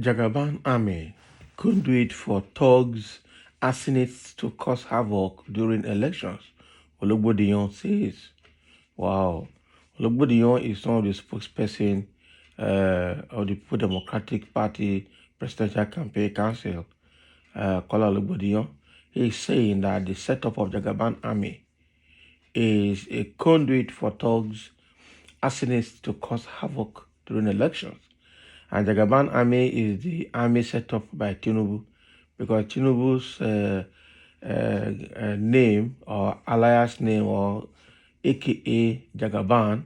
Jagaban army conduit for thugs, assassinates to cause havoc during elections, Ologbodiyan says. Wow. Ologbodiyan is one of the spokesperson of the People Democratic Party Presidential Campaign Council, Kola Ologbodiyan. He is saying that the setup of Jagaban army is a conduit for thugs, assassinates to cause havoc during elections. And Jagaban army is the army set up by Tinubu because Tinubu's name or alias name or aka Jagaban,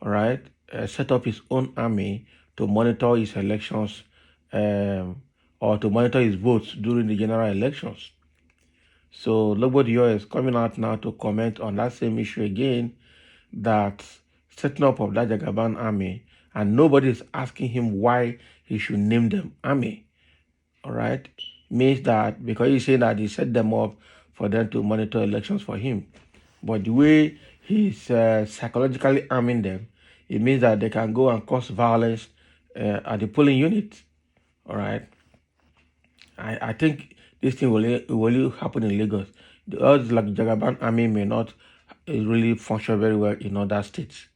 all right, set up his own army to monitor his elections or to monitor his votes during the general elections. So Ologbodiyan is coming out now to comment on that same issue again, that setting up of that Jagaban army, and nobody is asking him why he should name them army. All right, means that because he's saying that he set them up for them to monitor elections for him, but the way he's psychologically arming them, it means that they can go and cause violence at the polling unit. All right, I think this thing will happen in Lagos. The odds like Jagaban army may not really function very well in other states.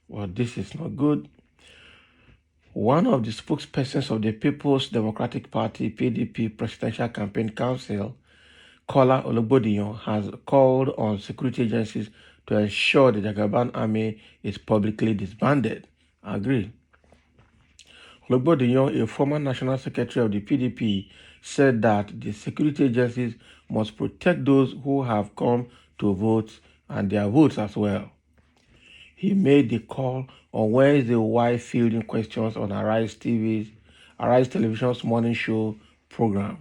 Well, this is not good. One of the spokespersons of the People's Democratic Party (PDP) Presidential Campaign Council, Kola Ologbodiyan, has called on security agencies to ensure the Jagaban army is publicly disbanded. I agree. Ologbodiyan, a former national secretary of the PDP, said that the security agencies must protect those who have come to vote and their votes as well. He made the call on Wednesday while fielding questions on Arise Television's morning show program.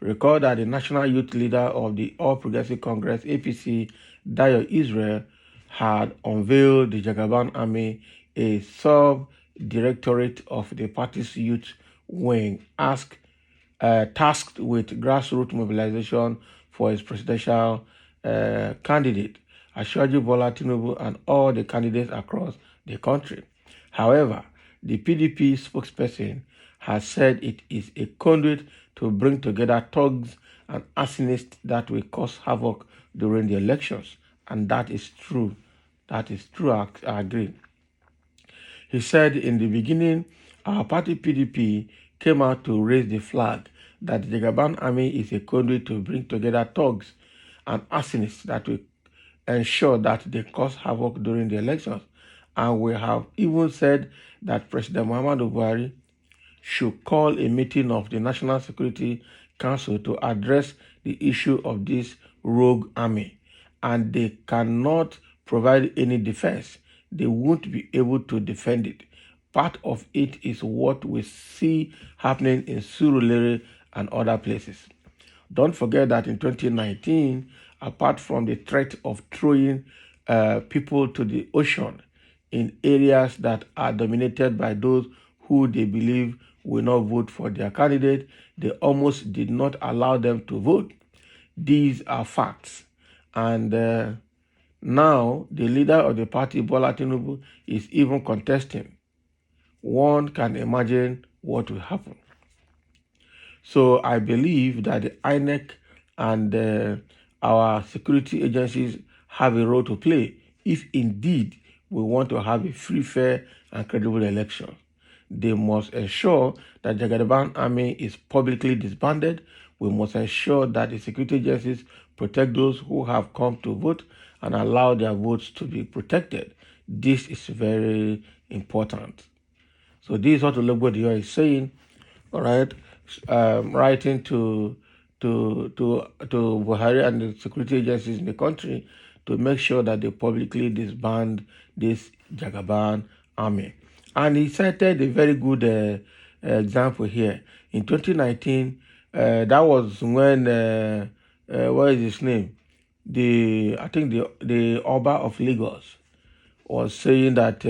Recall that the national youth leader of the All Progressive Congress (APC), Dayo Israel, had unveiled the Jagaban Army, a sub-directorate of the party's youth wing, tasked with grassroots mobilization for its presidential candidate, Asiwaju Bola Tinubu, and all the candidates across the country. However, the PDP spokesperson has said it is a conduit to bring together thugs and arsonists that will cause havoc during the elections. And that is true. That is true, I agree. He said in the beginning, our party PDP came out to raise the flag that the Jagaban army is a conduit to bring together thugs and arsonists that will ensure that they cause havoc during the elections. And we have even said that President Muhammadu Buhari should call a meeting of the National Security Council to address the issue of this rogue army. And they cannot provide any defense. They won't be able to defend it. Part of it is what we see happening in Surulere and other places. Don't forget that in 2019, apart from the threat of throwing people to the ocean in areas that are dominated by those who they believe will not vote for their candidate, they almost did not allow them to vote. These are facts. And now the leader of the party, Bola Tinubu, is even contesting. One can imagine what will happen. So I believe that the INEC and our security agencies have a role to play if indeed we want to have a free, fair, and credible election. They must ensure that the Jagaban army is publicly disbanded. We must ensure that the security agencies protect those who have come to vote and allow their votes to be protected. This is very important. So this is what Ologbodiyan is saying, all right, writing to Buhari and the security agencies in the country to make sure that they publicly disband this Jagaban army. And he cited a very good example here. In 2019, that was when, what is his name? I think the Oba of Lagos was saying that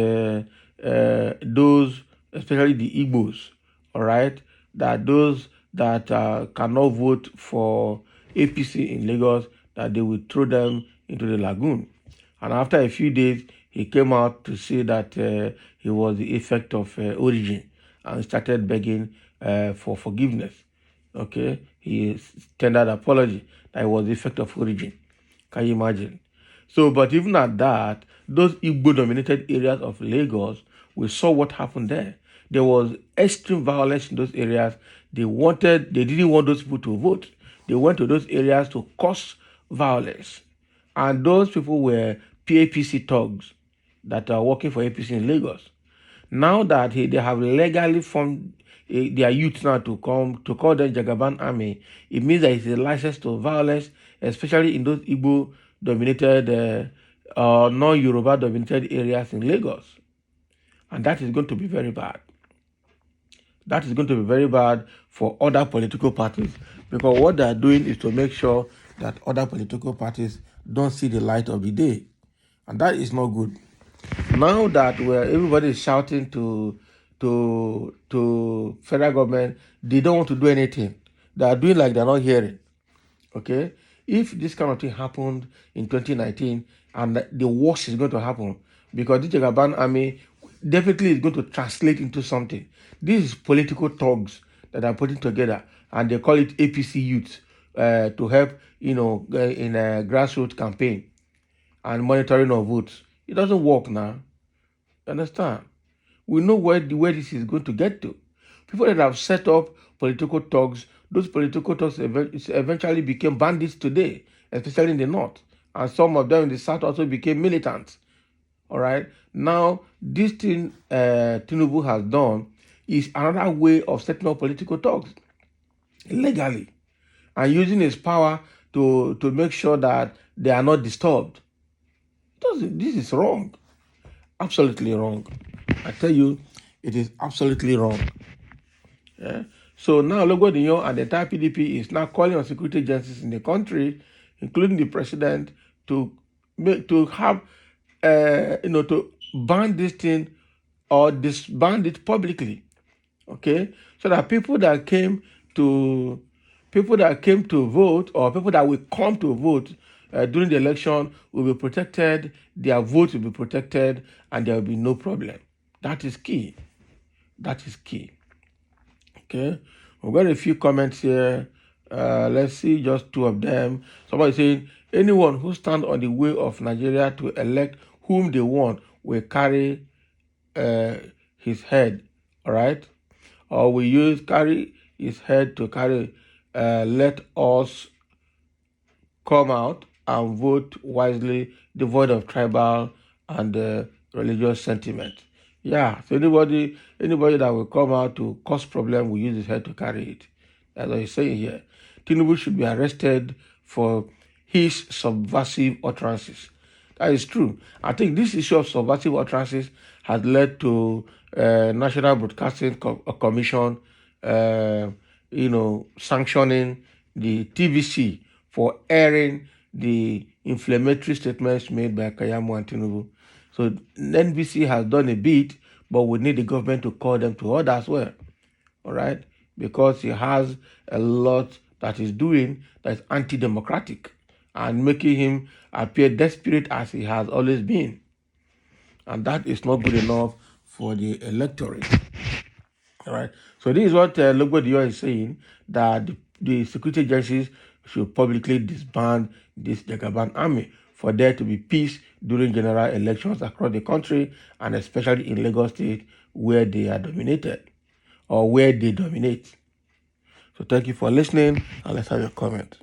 those, especially the Igbos, all right, that those that cannot vote for APC in Lagos, that they will throw them into the lagoon. And after a few days, he came out to say that he was the effect of origin, and started begging for forgiveness. Okay, he tendered apology that it was the effect of origin. Can you imagine? So, but even at that, those Igbo-dominated areas of Lagos, we saw what happened there. There was extreme violence in those areas. They didn't want those people to vote. They went to those areas to cause violence. And those people were PAPC thugs that are working for APC in Lagos. Now that they have legally formed their youth now to come to call them Jagaban army, it means that it's a license to violence, especially in those Igbo dominated, non-Yoruba dominated areas in Lagos. And that is going to be very bad. That is going to be very bad for other political parties, because what they are doing is to make sure that other political parties don't see the light of the day. And that is not good. Now that where everybody is shouting to federal government, they don't want to do anything. They are doing like they're not hearing. Okay, if this kind of thing happened in 2019, and the worst is going to happen, because this Jagaban army definitely is going to translate into something. This is political thugs that are putting together, and they call it APC youth to help, in a grassroots campaign and monitoring of votes. It doesn't work now. Understand? We know where this is going to get to. People that have set up political thugs, those political thugs eventually became bandits today, especially in the north. And some of them in the south also became militants. All right. Now, this thing Tinubu has done is another way of setting up political thugs legally and using his power to make sure that they are not disturbed. This is wrong. Absolutely wrong. I tell you, it is absolutely wrong. Yeah. So now Ologbodiyan and the entire PDP is now calling on security agencies in the country, including the president, to have to ban this thing or disband it publicly. Okay, so that people that came to vote, or people that will come to vote during the election, will be protected. Their votes will be protected, and there will be no problem. That is key. That is key. Okay, we've got a few comments here. Let's see just two of them. Somebody saying, anyone who stands on the way of Nigeria to elect whom they want will carry his head. All right, or we carry his head to carry. Let us come out and vote wisely, devoid of tribal and religious sentiment. Yeah, so anybody that will come out to cause problem will use his head to carry it. That's what he's saying here. Tinubu should be arrested for his subversive utterances. That is true. I think this issue of subversive utterances has led to National Broadcasting Commission, sanctioning the TVC for airing the inflammatory statements made by Kayamo and Tinubu. So NBC has done a bit, but we need the government to call them to order as well. All right? Because he has a lot that he's doing that is anti-democratic and making him appear desperate as he has always been. And that is not good enough for the electorate. All right. So this is what Ologbodiyan is saying, that the security agencies should publicly disband this Jagaban army for there to be peace during general elections across the country, and especially in Lagos State, where they are dominated or where they dominate. So thank you for listening, and let's have your comment.